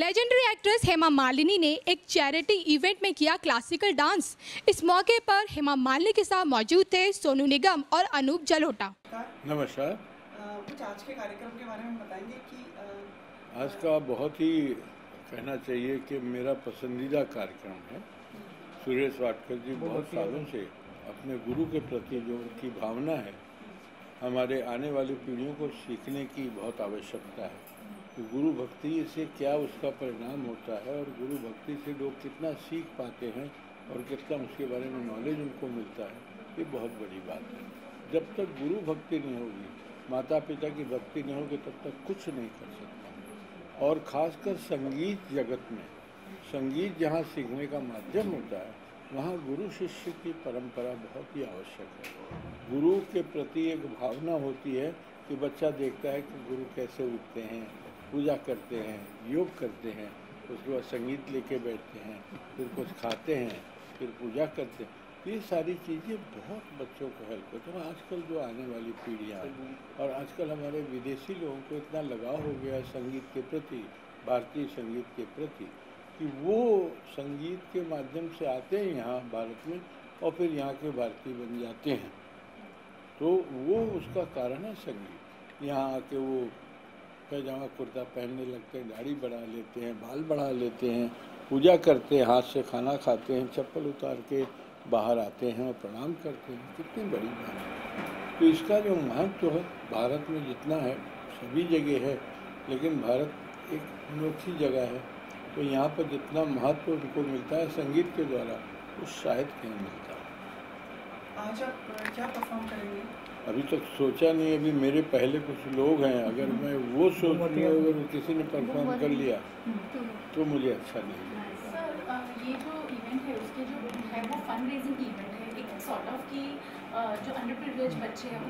Legendary actress Hema Malini ने एक charity event में किया क्लासिकल डांस। इस मौके पर हेमा मालिनी के साथ मौजूद थे सोनू निगम और अनूप जलोटा। नमस्कार। कुछ आज के कार्यक्रम के बारे में बताएंगे कि आज का बहुत ही कहना चाहिए कि मेरा पसंदीदा कार्यक्रम है। सुरेश वाडकर जी बहुत सालों से अपने गुरु के प्रति जो उनकी भावना है, हमारे आने वाली पीढ़ियों को सीखने की बहुत आवश्यकता है। तो गुरु भक्ति से क्या उसका परिणाम होता है और गुरु भक्ति से लोग कितना सीख पाते हैं और कितना उसके बारे में नॉलेज उनको मिलता है, ये बहुत बड़ी बात है। जब तक गुरु भक्ति नहीं होगी, माता पिता की भक्ति नहीं होगी, तब तक कुछ नहीं कर सकता। और ख़ासकर संगीत जगत में, संगीत जहाँ सीखने का माध्यम होता है, वहाँ गुरु शिष्य की परंपरा बहुत ही आवश्यक है। गुरु के प्रति एक भावना होती है कि बच्चा देखता है कि गुरु कैसे उठते हैं, पूजा करते हैं, योग करते हैं, उसके बाद संगीत लेके बैठते हैं, फिर कुछ खाते हैं, फिर पूजा करते हैं। ये सारी चीज़ें बहुत बच्चों को हेल्प करती हैं। आजकल जो आने वाली पीढ़ियाँ और आजकल हमारे विदेशी लोगों को इतना लगाव हो गया है संगीत के प्रति, भारतीय संगीत के प्रति, कि वो संगीत के माध्यम से आते हैं यहाँ भारत में और फिर यहाँ के भारतीय बन जाते हैं। तो वो उसका कारण है संगीत। यहाँ आके वो पैजामा कुर्ता पहनने लगते हैं, दाढ़ी बढ़ा लेते हैं, बाल बढ़ा लेते हैं, पूजा करते हैं, हाथ से खाना खाते हैं, चप्पल उतार के बाहर आते हैं और प्रणाम करते हैं। कितनी बड़ी बात है। तो इसका जो महत्व है भारत में जितना है सभी जगह है, लेकिन भारत एक अनोखी जगह है। तो यहाँ पर जितना महत्व उनको मिलता है संगीत के द्वारा, वो शायद कहीं मिलता है। आज आप क्या परफॉर्म करेंगे? अभी तक सोचा नहीं। अभी मेरे पहले कुछ लोग हैं, अगर मैं वो सोच लूँ अगर किसी ने परफॉर्म कर लिया तो मुझे अच्छा नहीं लगेगा। सर, ये जो इवेंट है उसके जो है वो फंड रेजिंग इवेंट है, एक सॉर्ट ऑफ की जो अंडर प्रिविलेज बच्चे हैं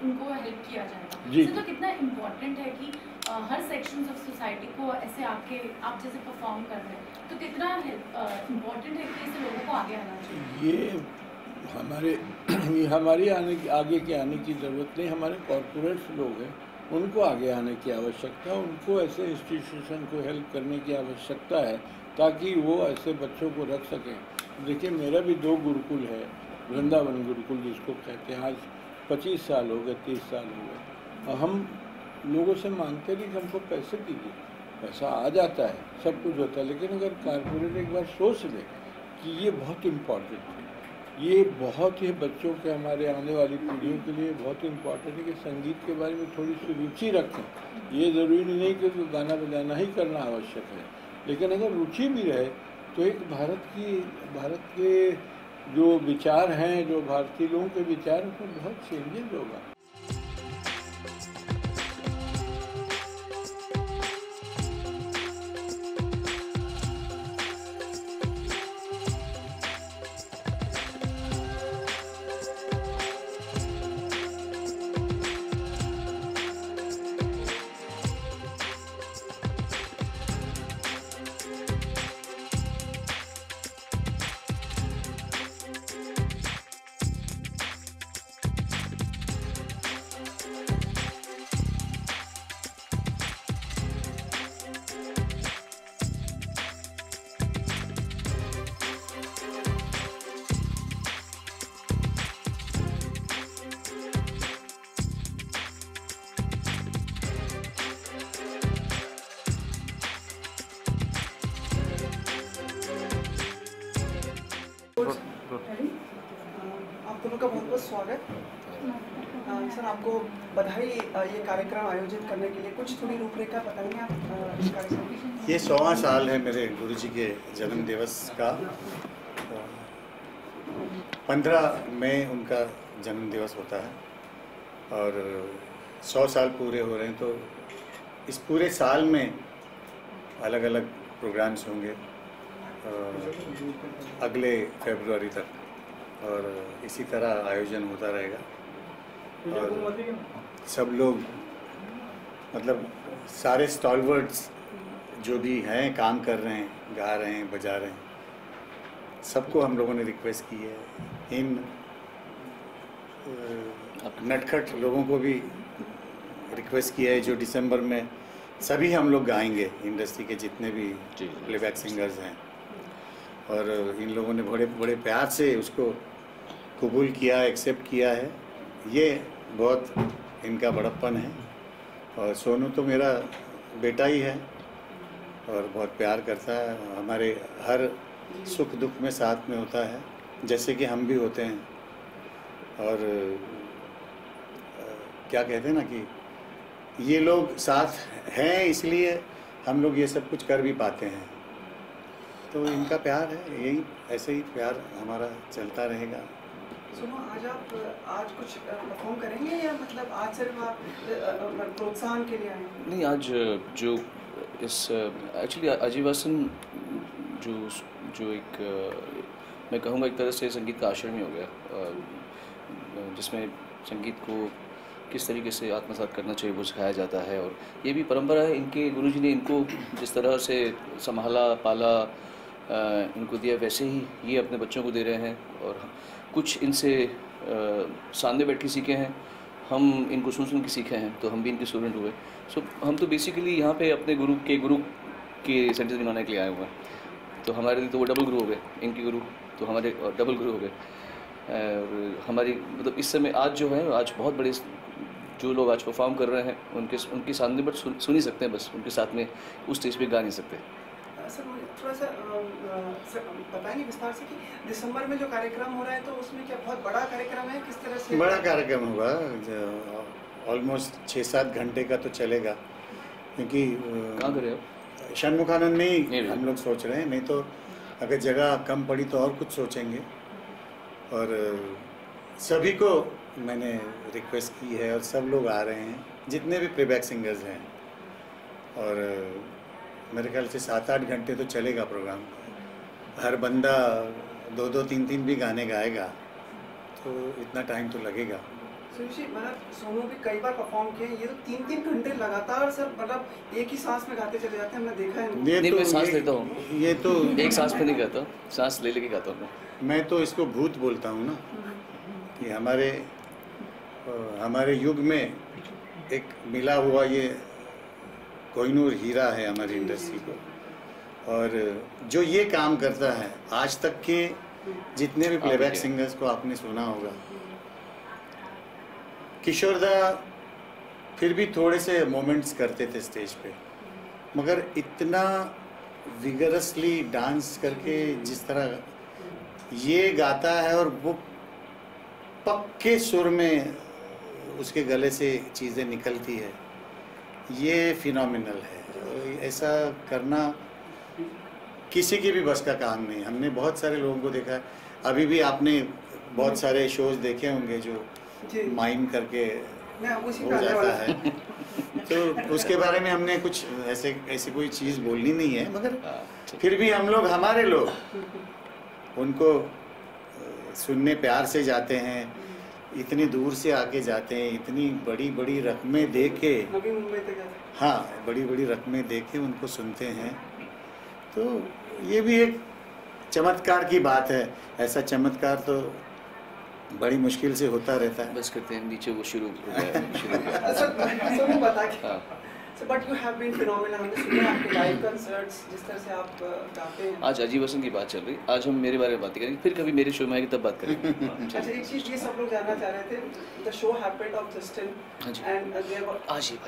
उनको हेल्प किया जाएगा जी। तो कितना इम्पोर्टेंट है कि हर सेक्शंस ऑफ सोसाइटी को ऐसे आप जैसे परफॉर्म कर रहे हैं, तो कितना इम्पोर्टेंट है कि ऐसे लोगों को आगे आना चाहिए। ये हमारी आगे के आने की ज़रूरत नहीं। हमारे कॉरपोरेट्स लोग हैं, उनको आगे आने की आवश्यकता है। उनको ऐसे इंस्टीट्यूशन को हेल्प करने की आवश्यकता है ताकि वो ऐसे बच्चों को रख सकें। देखिए, मेरा भी 2 गुरुकुल है, वृंदावन गुरुकुल जिसको कहते हैं। आज 25 साल हो गए, 30 साल हो गए, और हम लोगों से मांगते नहीं कि हमको पैसे दीजिए। पैसा आ जाता है, सब कुछ होता है, लेकिन अगर कॉरपोरेट एक बार सोच ले कि ये बहुत इम्पॉर्टेंट है, ये बहुत ही बच्चों के, हमारे आने वाली पीढ़ियों के लिए बहुत इम्पॉर्टेंट है कि संगीत के बारे में थोड़ी सी रुचि रखें। ये ज़रूरी नहीं कि गाना बजाना ही करना आवश्यक है, लेकिन अगर रुचि भी रहे तो एक भारत के जो विचार हैं, जो भारतीय लोगों के विचार, उसमें बहुत चेंजेस होगा। आप दोनों का बहुत बहुत स्वागत। सर, आपको बधाई ये कार्यक्रम आयोजित करने के लिए। कुछ थोड़ी रूपरेखा बताएंगे आप इस कार्यक्रम की? ये 100वां साल है मेरे गुरुजी के जन्म दिवस का। 15 मई उनका जन्म दिवस होता है और 100 साल पूरे हो रहे हैं। तो इस पूरे साल में अलग अलग प्रोग्राम्स होंगे अगले फरवरी तक, और इसी तरह आयोजन होता रहेगा। और सब लोग, मतलब सारे स्टॉलवर्ड्स जो भी हैं, काम कर रहे हैं, गा रहे हैं, बजा रहे हैं, सबको हम लोगों ने रिक्वेस्ट की है। इन नटखट लोगों को भी रिक्वेस्ट किया है जो दिसंबर में सभी हम लोग गाएंगे, इंडस्ट्री के जितने भी जी। प्लेबैक सिंगर्स हैं, और इन लोगों ने बड़े बड़े प्यार से उसको कबूल किया, एक्सेप्ट किया है। ये बहुत इनका बड़प्पन है। और सोनू तो मेरा बेटा ही है और बहुत प्यार करता है, हमारे हर सुख दुख में साथ में होता है, जैसे कि हम भी होते हैं। और क्या कहते हैं ना कि ये लोग साथ हैं, इसलिए हम लोग ये सब कुछ कर भी पाते हैं। तो इनका प्यार है, यही ऐसे ही प्यार हमारा चलता रहेगा। सुनो, आज कुछ परफॉर्म करेंगे या मतलब आज सिर्फ आप प्रोत्साहन के लिए आए हैं? नहीं, आज जो इस एक्चुअली आजीवासन जो एक मैं कहूँगा एक तरह से संगीत का आश्रम ही हो गया, जिसमें संगीत को किस तरीके से आत्मसात करना चाहिए वो सिखाया जाता है। और ये भी परंपरा है, इनके गुरुजी ने इनको जिस तरह से संभाला पाला, इनको दिया, वैसे ही ये अपने बच्चों को दे रहे हैं। और कुछ इनसे सामने बैठ के सीखे हैं, हम इनको सुन के सीखे हैं, तो हम भी इनके स्टूडेंट हुए। सो हम तो बेसिकली यहाँ पे अपने गुरु के सेंटेंस बनाने के लिए आए हुए हैं। तो हमारे लिए तो वो डबल गुरु हो गए, इनके गुरु तो हमारे डबल गुरु हो गए। और हमारी मतलब इस समय आज जो है, आज बहुत बड़े जो लोग आज परफॉर्म कर रहे हैं उनके सामने बट सुन ही सकते हैं, बस उनके साथ में उस स्टेज पे गा नहीं सकते। सर मुझे थोड़ा सा बताएंगे विस्तार से कि दिसंबर में जो कार्यक्रम हो रहा है तो उसमें क्या बहुत बड़ा कार्यक्रम है, किस तरह से? बड़ा कार्यक्रम होगा, ऑलमोस्ट 6-7 घंटे का तो चलेगा, क्योंकि कहाँ करें आप? षणमुखानंद में ही हम लोग सोच रहे हैं, नहीं तो अगर जगह कम पड़ी तो और कुछ सोचेंगे। और सभी को मैंने रिक्वेस्ट की है और सब लोग आ रहे हैं, जितने भी प्लेबैक सिंगर्स हैं। और मेरे ख्याल से 7-8 घंटे तो चलेगा प्रोग्राम। हर बंदा 2-2, 3-3 भी गाने गाएगा, तो इतना टाइम तो लगेगा। सुनिश्चित, मतलब सोनू भी कई बार परफॉर्म किए, ये तो 3-3 घंटे लगातार सर मतलब एक ही सांस में गाते चले जाते हैं, हमने देखा है। ये नहीं, तो मैं सांस लेता हूँ, ये तो एक सांस में नहीं गाता, सांस ले लेके गाता हूँ। मैं तो इसको भूत बोलता हूँ ना, कि हमारे युग में एक मिला हुआ ये कोहिनूर हीरा है हमारी इंडस्ट्री को। और जो ये काम करता है, आज तक के जितने भी प्लेबैक सिंगर्स को आपने सुना होगा, किशोरदा फिर भी थोड़े से मोमेंट्स करते थे स्टेज पे, मगर इतना विगरसली डांस करके जिस तरह ये गाता है और वो पक्के सुर में उसके गले से चीज़ें निकलती है, ये फिनोमिनल है। ऐसा करना किसी की भी बस का काम नहीं। हमने बहुत सारे लोगों को देखा है, अभी भी आपने बहुत सारे शोज देखे होंगे जो माइम करके हो जाता है। तो उसके बारे में हमने कुछ ऐसे कोई चीज़ बोलनी नहीं है, मगर फिर भी हमारे लोग उनको सुनने प्यार से जाते हैं, इतनी दूर से आके जाते हैं, इतनी बड़ी बड़ी रकमें दे के, हाँ बड़ी बड़ी रकमें दे के उनको सुनते हैं। तो ये भी एक चमत्कार की बात है। ऐसा चमत्कार तो बड़ी मुश्किल से होता रहता है। बस करते हैं, नीचे वो शुरू हो गया। सर बता के but you have been phenomenal, हमने सुना आपके लाइव कंसर्ट्स, जिस तरह से आप गाते हैं। आज आजीवासन की बात चल रही, आज हम मेरे बारे में बात करेंगे, फिर कभी मेरे शो में आएगी तब बात करेंगे। अच्छा, एक चीज़ ये सब लोग जानना चाह रहे थे, the show happened on Justin and there were, आज ये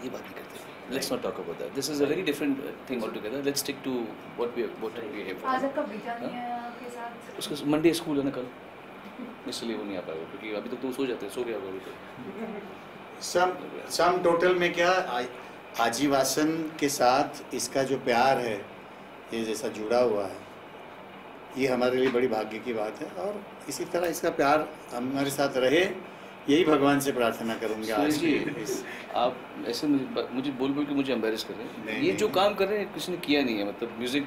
बात नहीं करते, Let's not talk about that. This is a very different thing altogether. Let's stick to what we have. आज आपका बेटा नहीं है आपके साथ? उसका मंडे स्कूल है ना कल, इसलिए वो नहीं आ पाएगा, क्योंकि अभी तक तो सो जाते हैं, सो गया होगा अभी तो। सम टोटल में क्या आजीवासन के साथ इसका जो प्यार है, ये जैसा जुड़ा हुआ है, ये हमारे लिए बड़ी भाग्य की बात है। और इसी तरह इसका प्यार हमारे साथ रहे, यही भगवान से प्रार्थना करूँगा। आज जी, आप ऐसे मुझे बोल के मुझे एम्बेरस कर रहे हैं। ये जो काम कर रहे हैं किसी ने किया नहीं है। मतलब म्यूज़िक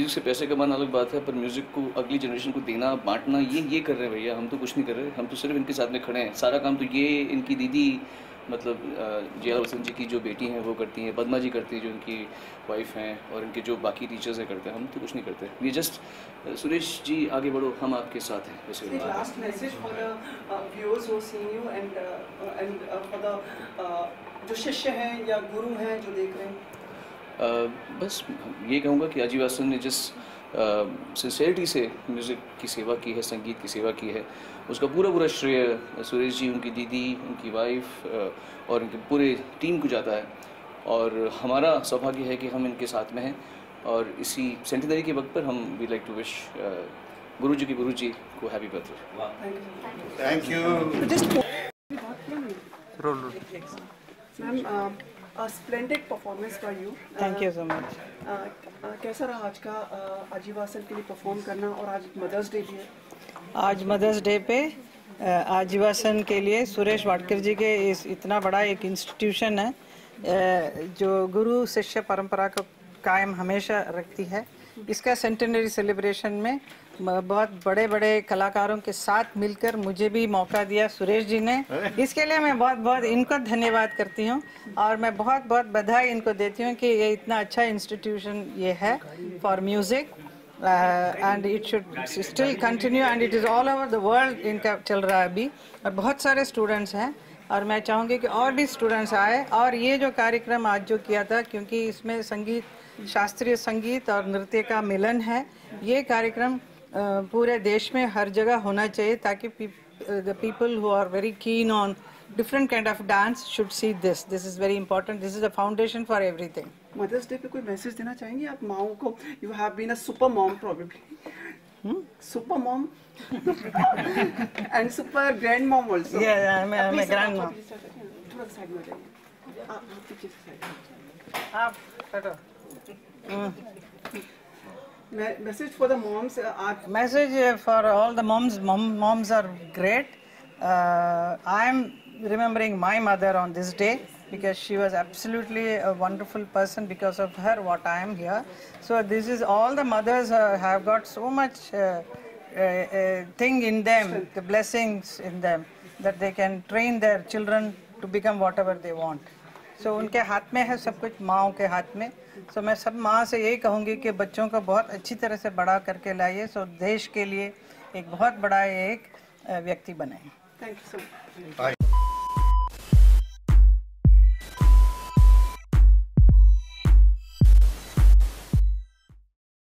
से पैसे कमाना अलग बात है, पर म्यूज़िक को अगली जनरेशन को देना, बांटना, ये कर रहे हैं भैया। हम तो कुछ नहीं कर रहे, हम तो सिर्फ इनके साथ में खड़े हैं। सारा काम तो ये इनकी दीदी मतलब जी.आर. वसंत जी की जो बेटी हैं वो करती हैं, पद्मा जी करती हैं जो उनकी वाइफ हैं, और इनके जो बाकी टीचर्स हैं करते हैं। हम तो कुछ नहीं करते, ये जस्ट सुरेश जी आगे बढ़ो, हम आपके साथ हैं वैसे। Last message for the viewers who seeing you and for the जो शिष्य हैं या गुरु हैं जो देख रहे हैं। बस ये कहूँगा कि आजीवासन ने जिस सिंसेरिटी से म्यूज़िक की सेवा की है, संगीत की सेवा की है, उसका पूरा श्रेय सुरेश जी, उनकी दीदी, उनकी वाइफ और उनके पूरे टीम को जाता है। और हमारा सौभाग्य है कि हम इनके साथ में हैं, और इसी सेंटिनरी के वक्त पर हम वी लाइक टू विश गुरु जी को happy birthday. Thank you. Ma'am, splendid performance for you. Thank you so much. कैसा रहा आज का आजीवासन के लिए परफॉर्म करना, और आज मदर्स डे भी है। आज मदर्स डे पे आजीवासन के लिए सुरेश वाडकर जी के इस इतना बड़ा एक इंस्टीट्यूशन है जो गुरु शिष्य परंपरा को कायम हमेशा रखती है। इसका सेंटेनरी सेलिब्रेशन में बहुत बड़े बड़े कलाकारों के साथ मिलकर मुझे भी मौका दिया सुरेश जी ने, इसके लिए मैं बहुत इनको धन्यवाद करती हूँ, और मैं बहुत बधाई इनको देती हूँ कि ये इतना अच्छा इंस्टीट्यूशन ये है for music, and it should still continue, and it is all over the world इनका चल रहा है अभी, और बहुत सारे स्टूडेंट्स हैं, और मैं चाहूँगी कि और भी स्टूडेंट्स आए। और ये जो कार्यक्रम आज जो किया था, क्योंकि इसमें संगीत, शास्त्रीय संगीत और नृत्य का मिलन है, ये कार्यक्रम पूरे देश में हर जगह होना चाहिए, ताकि the people who are very keen on different kind of dance should see this is very important, this is a foundation for everything. Mother's day पे कोई मैसेज देना चाहेंगे आप माओ को? You have been a super mom probably, super mom and super grand mom also. I am a grand mom. थोड़ा side में जाइए, आप पीछे से साइड। आप हटो। Message for the moms. Message for all the moms. Moms are great. I am remembering my mother on this day because she was absolutely a wonderful person. Because of her, what I am here. So this is all the mothers have got so much thing in them, the blessings in them, that they can train their children to become whatever they want. So उनके हाथ में है सब कुछ, माँओं के हाथ में। सो मैं सब माँ से यही कहूँगी कि बच्चों को बहुत अच्छी तरह से बड़ा करके लाइए, सो देश के लिए एक बहुत बड़ा एक व्यक्ति बने। Thank you so much.